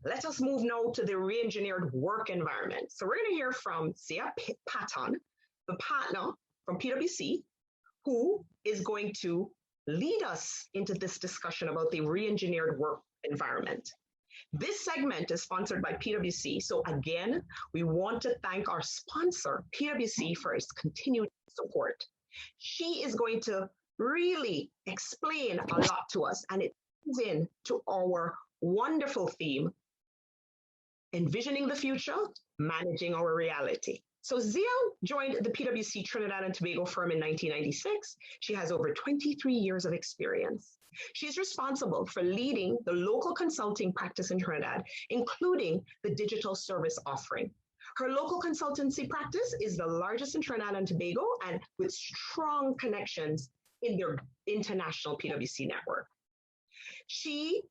Let us move now to the re-engineered work environment. So we're going to hear from Zia Paton, the partner from PwC, who is going to lead us into this discussion about the re-engineered work environment. This segment is sponsored by PwC. So again, we want to thank our sponsor, PwC, for its continued support. She is going to really explain a lot to us, and it comes in to our wonderful theme, envisioning the future, managing our reality. So Zia joined the PwC Trinidad and Tobago firm in 1996. She has over 23 years of experience. She's responsible for leading the local consulting practice in Trinidad, including the digital service offering. Her local consultancy practice is the largest in Trinidad and Tobago and with strong connections in their international PwC network. She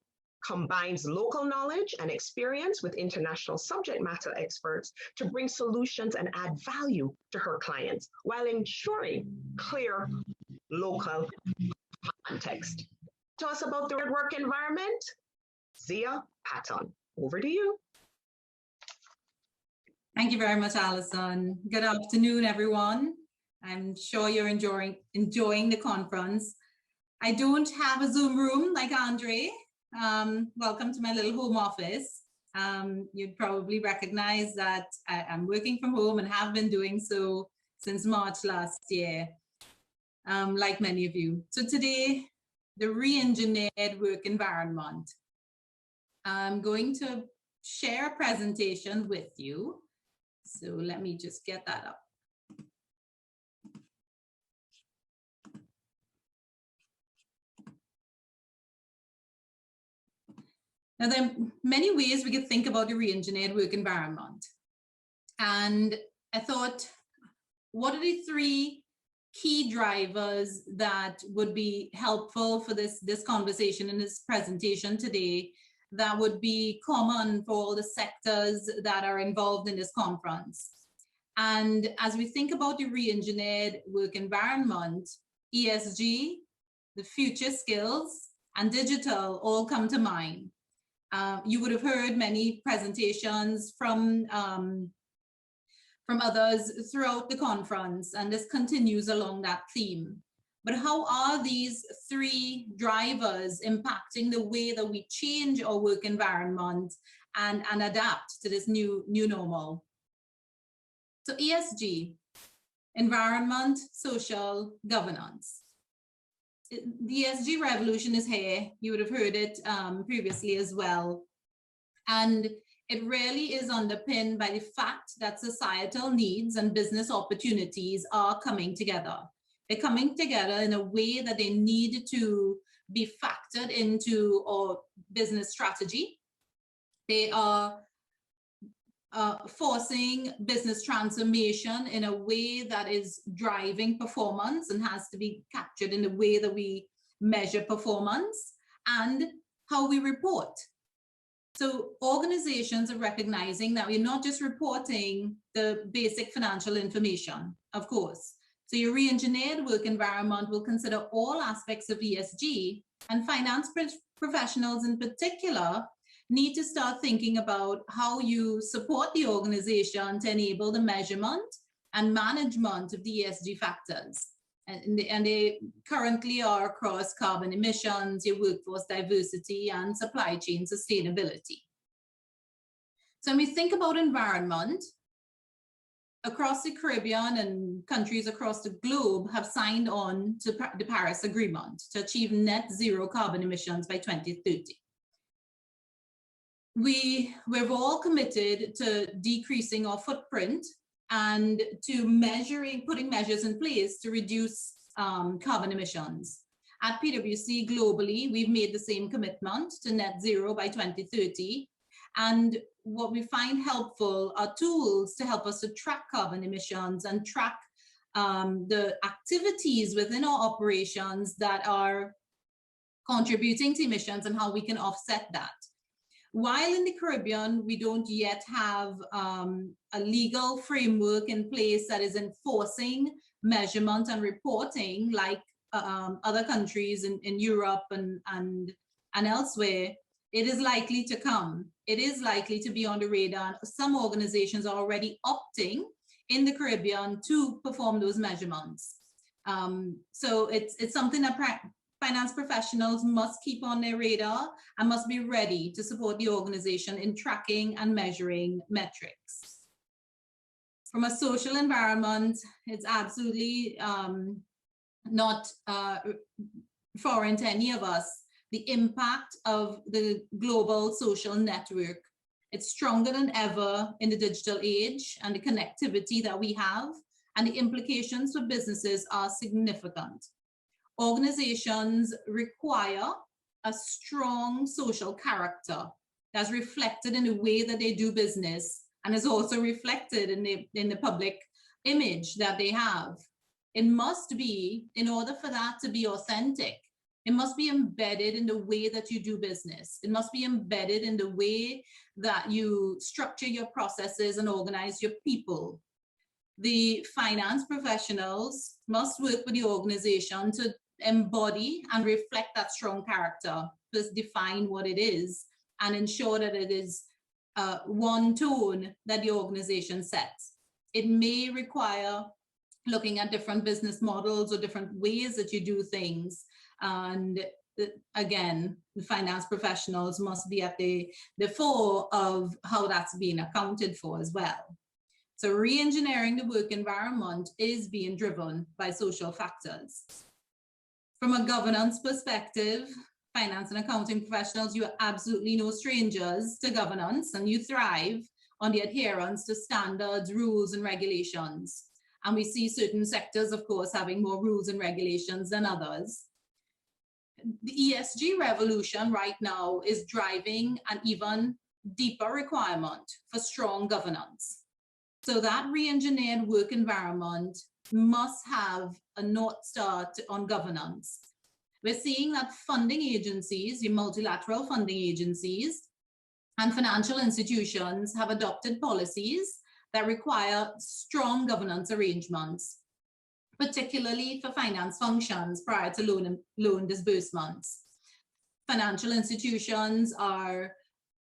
combines local knowledge and experience with international subject matter experts to bring solutions and add value to her clients while ensuring clear local context. Tell us about the work environment. Zia Paton, over to you. Thank you very much, Alison. Good afternoon, everyone. I'm sure you're enjoying the conference. I don't have a Zoom room like Andre. Welcome to my little home office. You'd probably recognize that I'm working from home and have been doing so since March last year, like many of you. So today, the re-engineered work environment. I'm going to share a presentation with you. So let me just get that up. Now, there are many ways we could think about the re-engineered work environment. And I thought, what are the three key drivers that would be helpful for this conversation and this presentation today that would be common for all the sectors that are involved in this conference? And as we think about the re-engineered work environment, ESG, the future skills, and digital all come to mind. You would have heard many presentations from others throughout the conference, and this continues along that theme. But how are these three drivers impacting the way that we change our work environment and adapt to this new normal? So ESG, environment, social, governance. The ESG revolution is here. You would have heard it previously as well. And it really is underpinned by the fact that societal needs and business opportunities are coming together. They're coming together in a way that they need to be factored into our business strategy. They are forcing business transformation in a way that is driving performance and has to be captured in the way that we measure performance and how we report. So organizations are recognizing that we're not just reporting the basic financial information, of course. So your re-engineered work environment will consider all aspects of ESG, and finance professionals in particular need to start thinking about how you support the organization to enable the measurement and management of the ESG factors. And they currently are across carbon emissions, your workforce diversity, and supply chain sustainability. So when we think about environment, across the Caribbean and countries across the globe have signed on to the Paris Agreement to achieve net zero carbon emissions by 2030. We've all committed to decreasing our footprint and to putting measures in place to reduce carbon emissions. At PwC globally, we've made the same commitment to net zero by 2030. And what we find helpful are tools to help us to track carbon emissions and track the activities within our operations that are contributing to emissions and how we can offset that. While in the Caribbean, we don't yet have a legal framework in place that is enforcing measurement and reporting like other countries in Europe and elsewhere, it is likely to come. It is likely to be on the radar. Some organizations are already opting in the Caribbean to perform those measurements. So it's something that finance professionals must keep on their radar and must be ready to support the organization in tracking and measuring metrics. From a social environment, it's absolutely not foreign to any of us. The impact of the global social network, it's stronger than ever in the digital age, and the connectivity that we have and the implications for businesses are significant. Organizations require a strong social character that's reflected in the way that they do business and is also reflected in the public image that they have. It must be, in order for that to be authentic, it must be embedded in the way that you do business. It must be embedded in the way that you structure your processes and organize your people. The finance professionals must work with the organization to embody and reflect that strong character, to define what it is and ensure that it is one tone that the organization sets. It may require looking at different business models or different ways that you do things. And again, the finance professionals must be at the fore of how that's being accounted for as well. So re-engineering the work environment is being driven by social factors. From a governance perspective, finance and accounting professionals, you are absolutely no strangers to governance, and you thrive on the adherence to standards, rules, and regulations. And we see certain sectors, of course, having more rules and regulations than others. The ESG revolution right now is driving an even deeper requirement for strong governance. So that re-engineered work environment must have a North Star on governance. We're seeing that funding agencies, your multilateral funding agencies, and financial institutions have adopted policies that require strong governance arrangements, particularly for finance functions prior to loan disbursements. Financial institutions are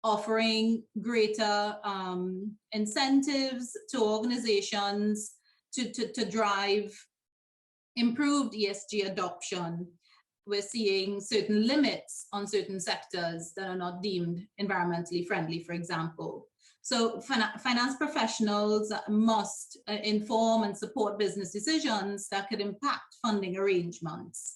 offering greater incentives to organizations to drive improved ESG adoption. We're seeing certain limits on certain sectors that are not deemed environmentally friendly, for example. So finance professionals must inform and support business decisions that could impact funding arrangements.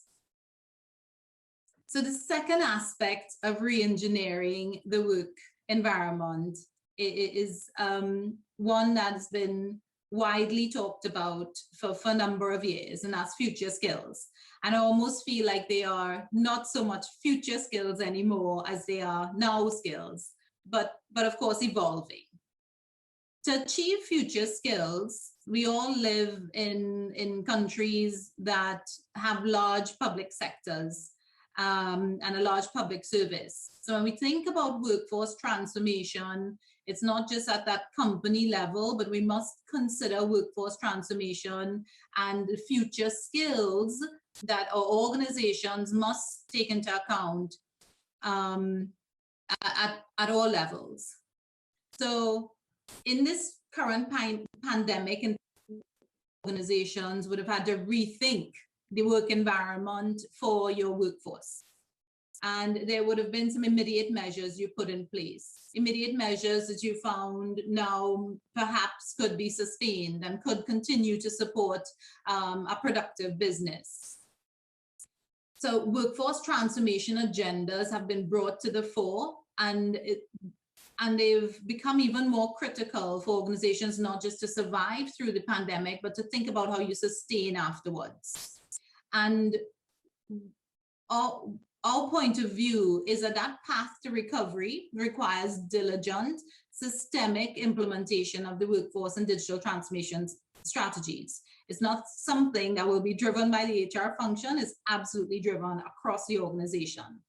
So the second aspect of re-engineering the work environment is one that's been widely talked about for a number of years, and that's future skills. And I almost feel like they are not so much future skills anymore as they are now skills, but of course evolving. To achieve future skills, we all live in countries that have large public sectors and a large public service. So when we think about workforce transformation, it's not just at that company level, but we must consider workforce transformation and the future skills that our organizations must take into account at all levels. So in this current pandemic, organizations would have had to rethink the work environment for your workforce. And there would have been some immediate measures you put in place. Immediate measures that you found now perhaps could be sustained and could continue to support a productive business. So workforce transformation agendas have been brought to the fore, and they've become even more critical for organizations, not just to survive through the pandemic, but to think about how you sustain afterwards. And our point of view is that that path to recovery requires diligent, systemic implementation of the workforce and digital transformation strategies. It's not something that will be driven by the HR function, it's absolutely driven across the organization.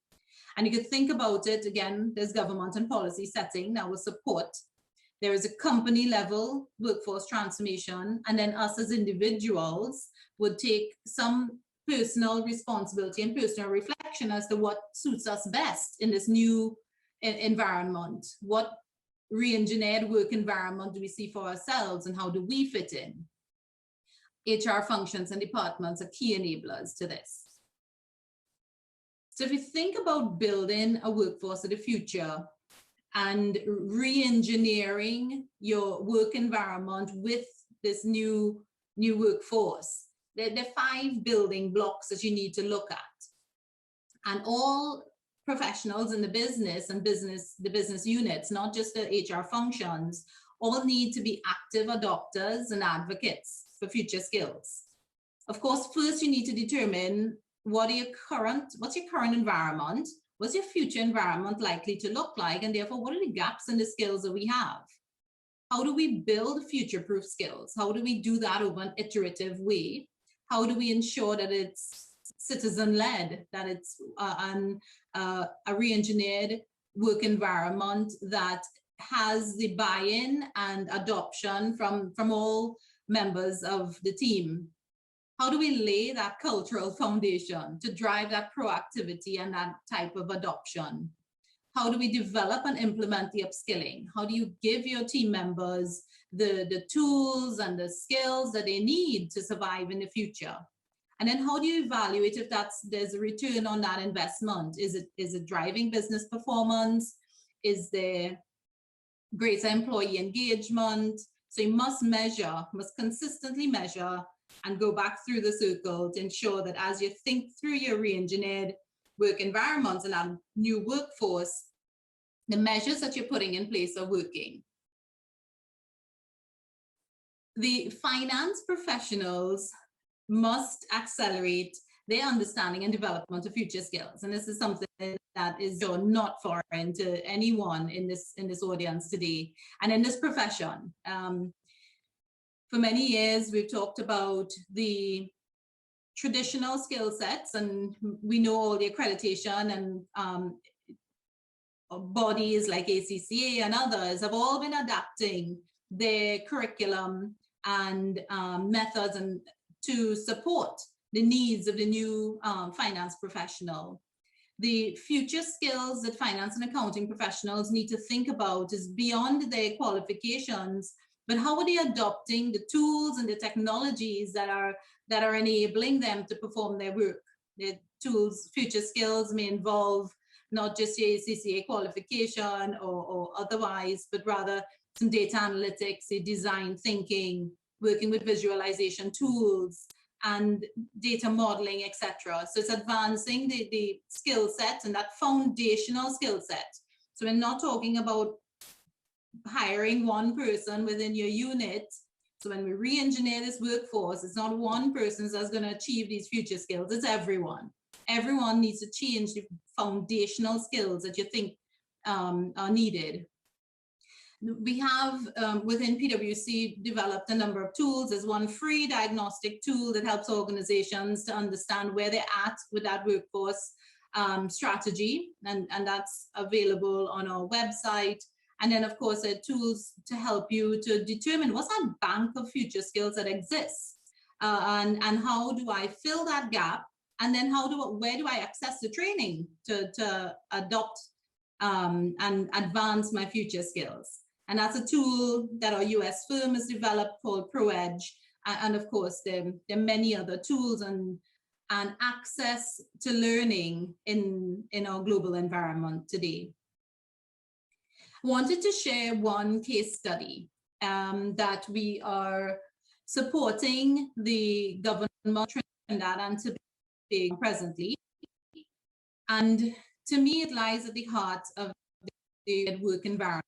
And you could think about it, again, there's government and policy setting that will support. There is a company level workforce transformation, and then us as individuals would take some personal responsibility and personal reflection as to what suits us best in this new environment? What re-engineered work environment do we see for ourselves, and how do we fit in? HR functions and departments are key enablers to this. So if you think about building a workforce of the future and re-engineering your work environment with this new workforce, there are 5 building blocks that you need to look at. And all professionals in the business and the business units, not just the HR functions, all need to be active adopters and advocates for future skills. Of course, first you need to determine what's your current environment, what's your future environment likely to look like, and therefore what are the gaps in the skills that we have? How do we build future-proof skills? How do we do that over an iterative way? How do we ensure that it's citizen-led, that it's a re-engineered work environment that has the buy-in and adoption from all members of the team? How do we lay that cultural foundation to drive that proactivity and that type of adoption? How do we develop and implement the upskilling? How do you give your team members the tools and the skills that they need to survive in the future? And then how do you evaluate if there's a return on that investment? Is it driving business performance? Is there greater employee engagement? So you must consistently measure and go back through the circle to ensure that as you think through your re-engineered work environments and our new workforce, the measures that you're putting in place are working. The finance professionals must accelerate their understanding and development of future skills. And this is something that is not foreign to anyone in this audience today and in this profession. For many years, we've talked about the traditional skill sets, and we know all the accreditation and bodies like ACCA and others have all been adapting their curriculum and methods and to support the needs of the new finance professional. The future skills that finance and accounting professionals need to think about is beyond their qualifications, but how are they adopting the tools and the technologies that are enabling them to perform their work? The tools, future skills may involve not just the ACCA qualification or otherwise, but rather some data analytics, design thinking, working with visualization tools and data modeling, etc. So it's advancing the skill set and that foundational skill set. So we're not talking about hiring one person within your unit. So when we re-engineer this workforce, it's not one person that's going to achieve these future skills, it's everyone. Everyone needs to change the foundational skills that you think are needed. We have within PwC developed a number of tools. There's one free diagnostic tool that helps organizations to understand where they're at with that workforce strategy, and that's available on our website. And then of course there are tools to help you to determine what's that bank of future skills that exists, and how do I fill that gap, and then where do I access the training to adopt and advance my future skills. And that's a tool that our US firm has developed called ProEdge. And of course, there are many other tools and access to learning in our global environment today. I wanted to share one case study that we are supporting the government of Trinidad and Tobago presently. And to me, it lies at the heart of the work environment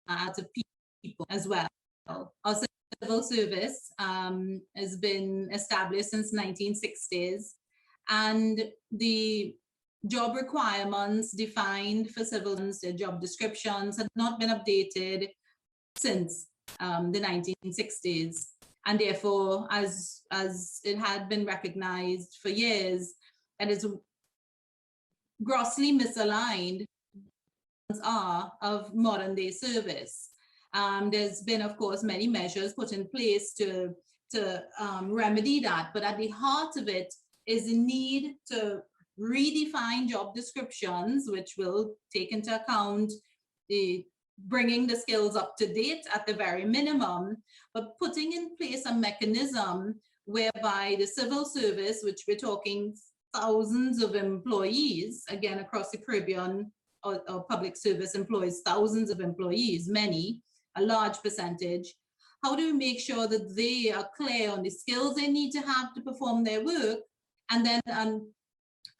of people as well. Our civil service has been established since 1960s, and the job requirements defined for civil servants, their job descriptions had not been updated since the 1960s, and therefore, as it had been recognized for years, that is grossly misaligned are of modern day service. There's been, of course, many measures put in place to remedy that, but at the heart of it is the need to redefine job descriptions, which will take into account the bringing the skills up to date at the very minimum, but putting in place a mechanism whereby the civil service, which we're talking thousands of employees, again, across the Caribbean, or public service employs thousands of employees, many, a large percentage. How do we make sure that they are clear on the skills they need to have to perform their work, and then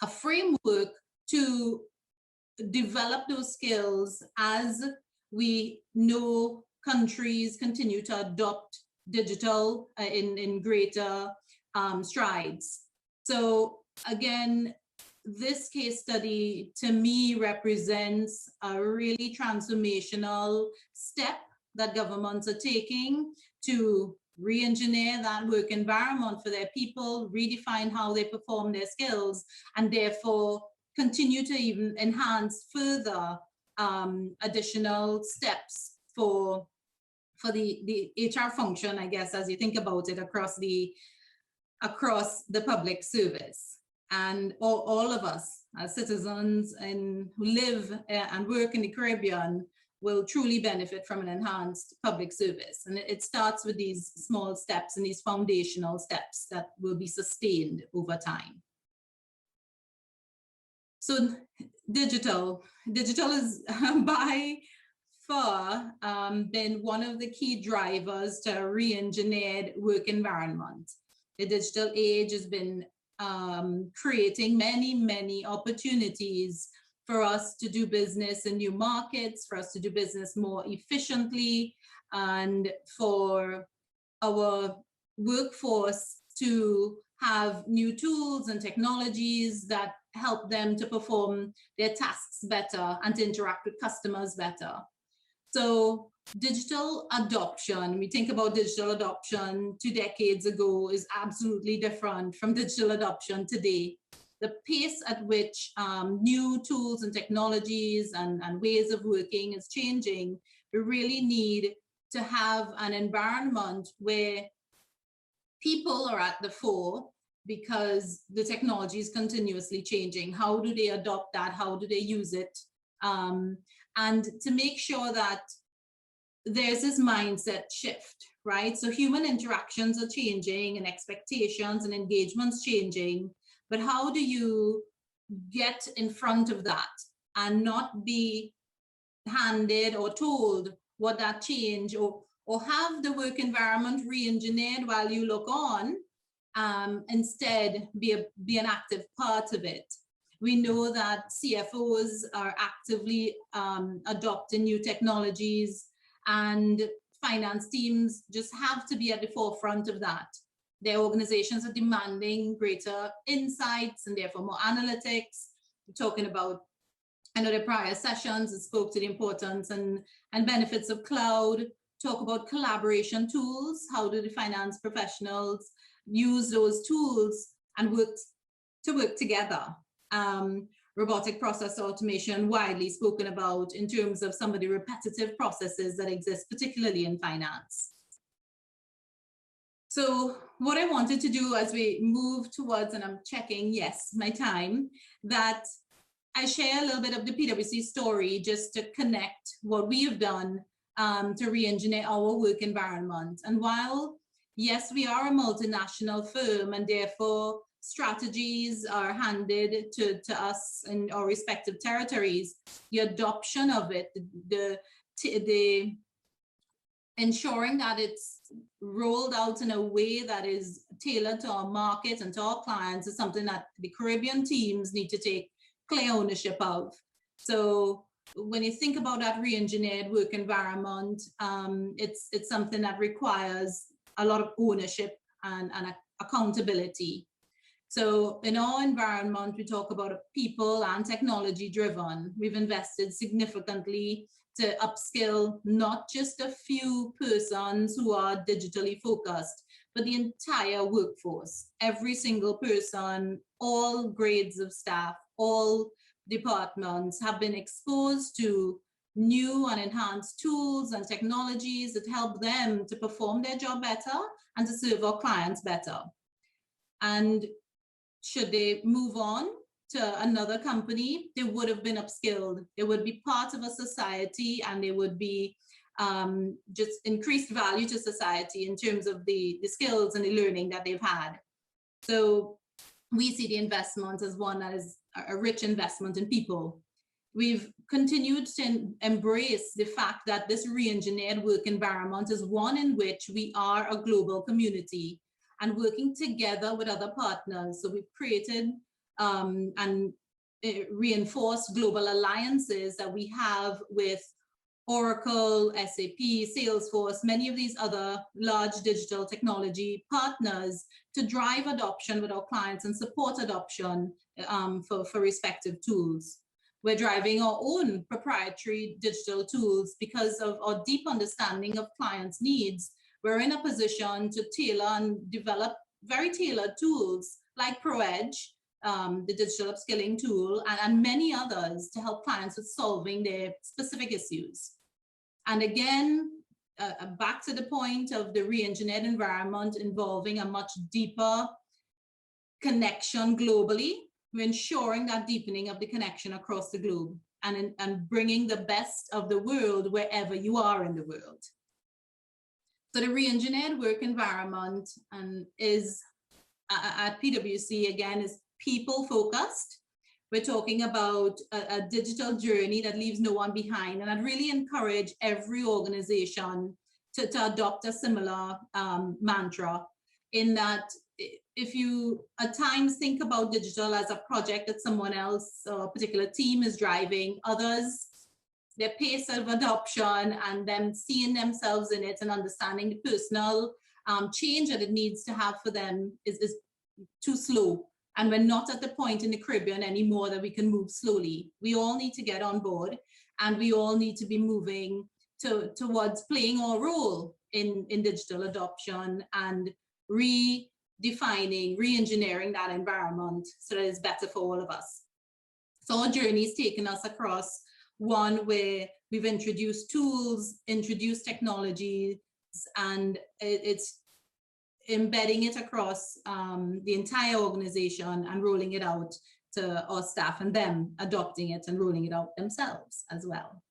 a framework to develop those skills as we know countries continue to adopt digital in greater strides. So again, this case study to me represents a really transformational step that governments are taking to re-engineer that work environment for their people, redefine how they perform their skills, and therefore continue to even enhance further additional steps for the HR function, I guess, as you think about it across the public service. And all of us as citizens who live and work in the Caribbean will truly benefit from an enhanced public service. And it starts with these small steps and these foundational steps that will be sustained over time. So digital is by far been one of the key drivers to a re-engineered work environment. The digital age has been creating many opportunities for us to do business in new markets, for us to do business more efficiently, and for our workforce to have new tools and technologies that help them to perform their tasks better and to interact with customers better. So digital adoption, we think about digital adoption 2 decades ago, is absolutely different from digital adoption today. The pace at which new tools and technologies and ways of working is changing, we really need to have an environment where people are at the fore, because the technology is continuously changing. How do they adopt that? How do they use it? And to make sure that there's this mindset shift, right? So human interactions are changing and expectations and engagements changing, but how do you get in front of that and not be handed or told what that change, or have the work environment re-engineered while you look on, instead be an active part of it. We know that CFOs are actively adopting new technologies, and finance teams just have to be at the forefront of that. Their organizations are demanding greater insights and therefore more analytics. We're talking about, I know the prior sessions that spoke to the importance and benefits of cloud, talk about collaboration tools. How do the finance professionals use those tools and work together? Robotic process automation, widely spoken about in terms of some of the repetitive processes that exist, particularly in finance. So what I wanted to do as we move towards, and I'm checking, yes, my time, that I share a little bit of the PwC story just to connect what we have done to re-engineer our work environment. And while, yes, we are a multinational firm and therefore strategies are handed to us in our respective territories, the adoption of it, the ensuring that it's rolled out in a way that is tailored to our market and to our clients is something that the Caribbean teams need to take clear ownership of. So when you think about that re-engineered work environment, it's something that requires a lot of ownership and accountability. So in our environment, we talk about people and technology driven. We've invested significantly to upskill not just a few persons who are digitally focused, but the entire workforce. Every single person, all grades of staff, all departments have been exposed to new and enhanced tools and technologies that help them to perform their job better and to serve our clients better. And should they move on to another company, they would have been upskilled. They would be part of a society, and they would be just increased value to society in terms of the skills and the learning that they've had. So we see the investment as one that is a rich investment in people. We've continued to embrace the fact that this re-engineered work environment is one in which we are a global community and working together with other partners. So we've created and reinforced global alliances that we have with Oracle, SAP, Salesforce, many of these other large digital technology partners to drive adoption with our clients and support adoption for respective tools. We're driving our own proprietary digital tools because of our deep understanding of clients' needs. We're in a position to tailor and develop very tailored tools like ProEdge, the digital upskilling tool, and many others to help clients with solving their specific issues. And again, back to the point of the re-engineered environment involving a much deeper connection globally. We're ensuring that deepening of the connection across the globe and bringing the best of the world wherever you are in the world. So the re-engineered work environment is at PwC, again, is people focused. We're talking about a digital journey that leaves no one behind. And I'd really encourage every organization to adopt a similar mantra, in that if you at times think about digital as a project that someone else or a particular team is driving, others, their pace of adoption and them seeing themselves in it and understanding the personal change that it needs to have for them is too slow. And we're not at the point in the Caribbean anymore that we can move slowly. We all need to get on board, and we all need to be moving towards playing our role in digital adoption and redefining, re-engineering that environment so that it's better for all of us. So our journey's taken us across one where we've introduced tools, introduced technologies, and it's embedding it across the entire organization and rolling it out to our staff and them adopting it and rolling it out themselves as well.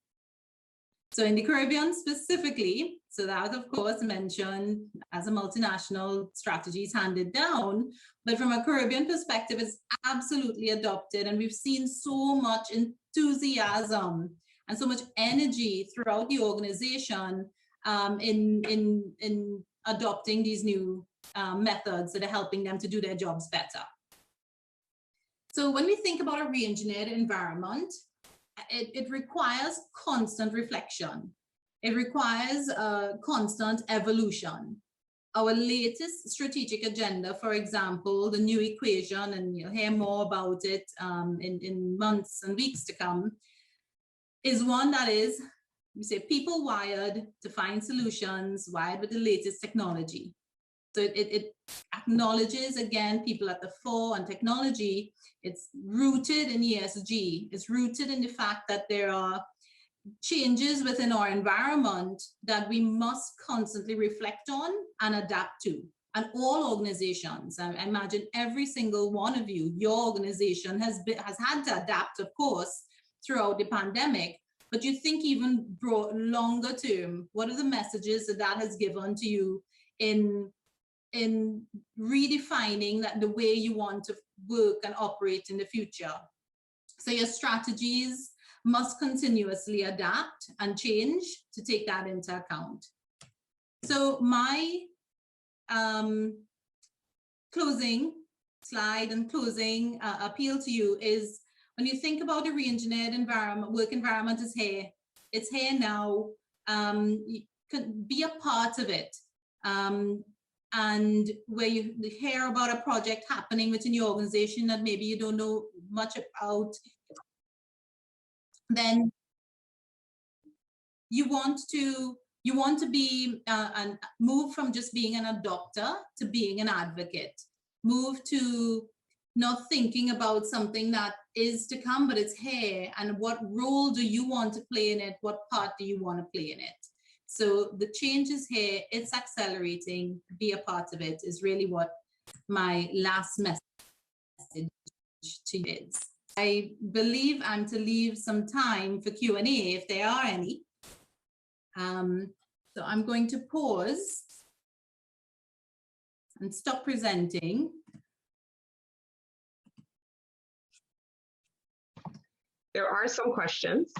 So in the Caribbean specifically, so that of course mentioned as a multinational strategy is handed down, but from a Caribbean perspective, it's absolutely adopted, and we've seen so much enthusiasm and so much energy throughout the organization in adopting these new methods that are helping them to do their jobs better. So when we think about a re-engineered environment, it requires constant reflection. It requires constant evolution. Our latest strategic agenda, for example, the new equation, and you'll hear more about it in months and weeks to come, is one that is, we say, people wired to find solutions, wired with the latest technology. So it acknowledges, again, people at the fore and technology. It's rooted in ESG. It's rooted in the fact that there are changes within our environment that we must constantly reflect on and adapt to. And all organizations, I imagine every single one of you, your organization has had to adapt, of course, throughout the pandemic. But you think even longer term, what are the messages that has given to you in redefining that the way you want to work and operate in the future? So your strategies must continuously adapt and change to take that into account. So my closing slide and closing appeal to you is, when you think about the re-engineered environment, work environment is here. It's here now. You can be a part of it. And where you hear about a project happening within your organization that maybe you don't know much about, then you want to be and move from just being an adopter to being an advocate. Move to not thinking about something that is to come, but it's here, and what role do you want to play in it? What part do you want to play in it? So the change is here, it's accelerating, be a part of it is really what my last message to you. I believe I'm to leave some time for Q&A if there are any. So I'm going to pause and stop presenting. There are some questions.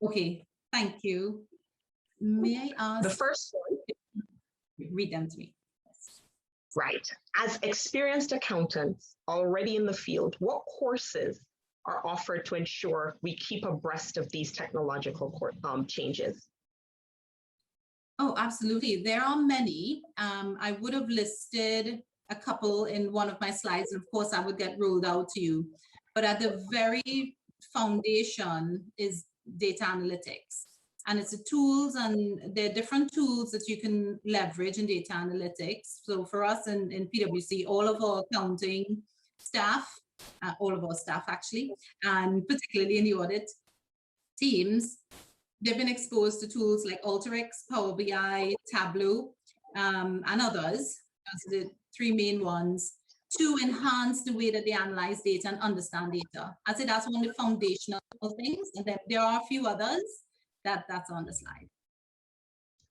Okay, thank you. May I ask? The first one. Read them to me. Right. As experienced accountants already in the field, what courses are offered to ensure we keep abreast of these technological changes? Oh, absolutely. There are many. I would have listed a couple in one of my slides, and of course I would get rolled out to you. But at the very foundation is data analytics. And it's the tools, and there are different tools that you can leverage in data analytics. So for us in PwC, all of our accounting staff, all of our staff actually, and particularly in the audit teams, they've been exposed to tools like Alteryx, Power BI, Tableau, and others. Those are the three main ones to enhance the way that they analyze data and understand data. I say that's one of the foundational things, and then there are a few others that's on the slide.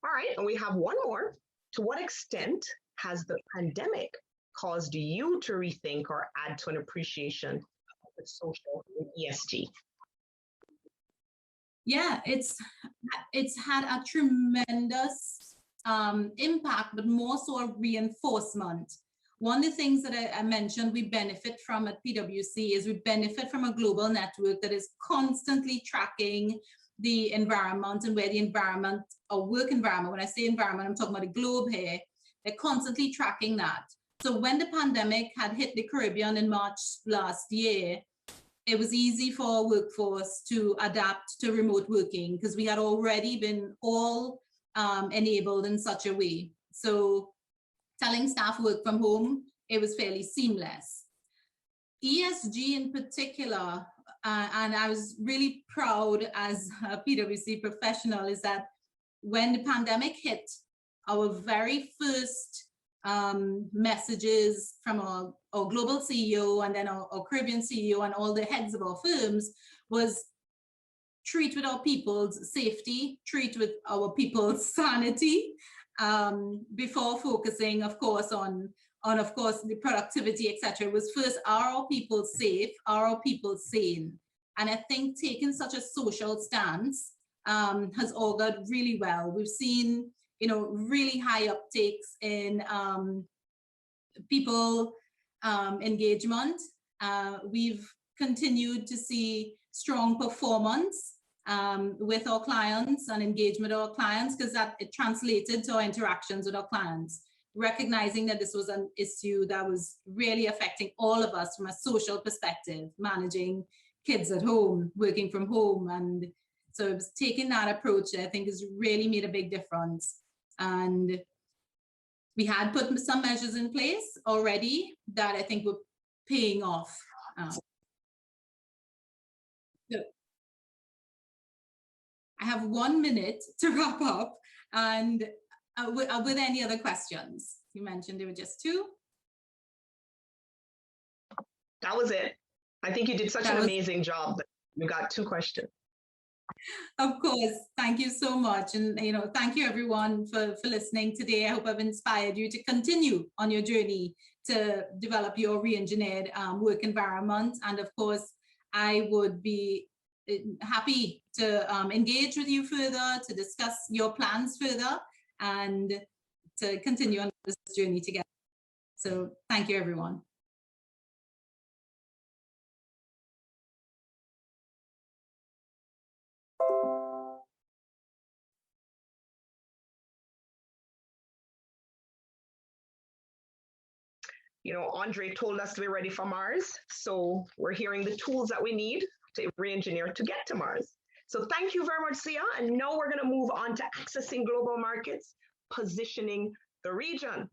All right, and we have one more. To what extent has the pandemic caused you to rethink or add to an appreciation of the social and ESG? Yeah, it's had a tremendous impact, but more so a reinforcement. One of the things that I mentioned we benefit from at PwC is we benefit from a global network that is constantly tracking the environment and where the environment or work environment, when I say environment, I'm talking about the globe here, they're constantly tracking that. So when the pandemic had hit the Caribbean in March last year, it was easy for our workforce to adapt to remote working because we had already been all enabled in such a way. So telling staff work from home, it was fairly seamless. ESG in particular, and I was really proud as a PwC professional, is that when the pandemic hit, our very first messages from our global CEO and then our Caribbean CEO and all the heads of our firms was treat with our people's safety, treat with our people's sanity, before focusing, of course, on of course the productivity, etc. It was first, are our people safe? Are our people sane? And I think taking such a social stance has augured really well. We've seen, you know, really high uptakes in people engagement. We've continued to see strong performance with our clients and engagement with our clients, because that it translated to our interactions with our clients, recognizing that this was an issue that was really affecting all of us from a social perspective, managing kids at home, working from home. And so it was taking that approach that I think has really made a big difference. And we had put some measures in place already that I think were paying off. So I have 1 minute to wrap up, and with any other questions? You mentioned there were just two. That was it. I think you did such an amazing job that you got 2 questions. Of course. Thank you so much. And, you know, thank you everyone for listening today. I hope I've inspired you to continue on your journey to develop your re-engineered work environment. And of course, I would be happy to engage with you further, to discuss your plans further, and to continue on this journey together. So thank you, everyone. You know, Andre told us to be ready for Mars, so we're hearing the tools that we need to re-engineer to get to Mars. So thank you very much, Zia. And now we're going to move on to accessing global markets, positioning the region.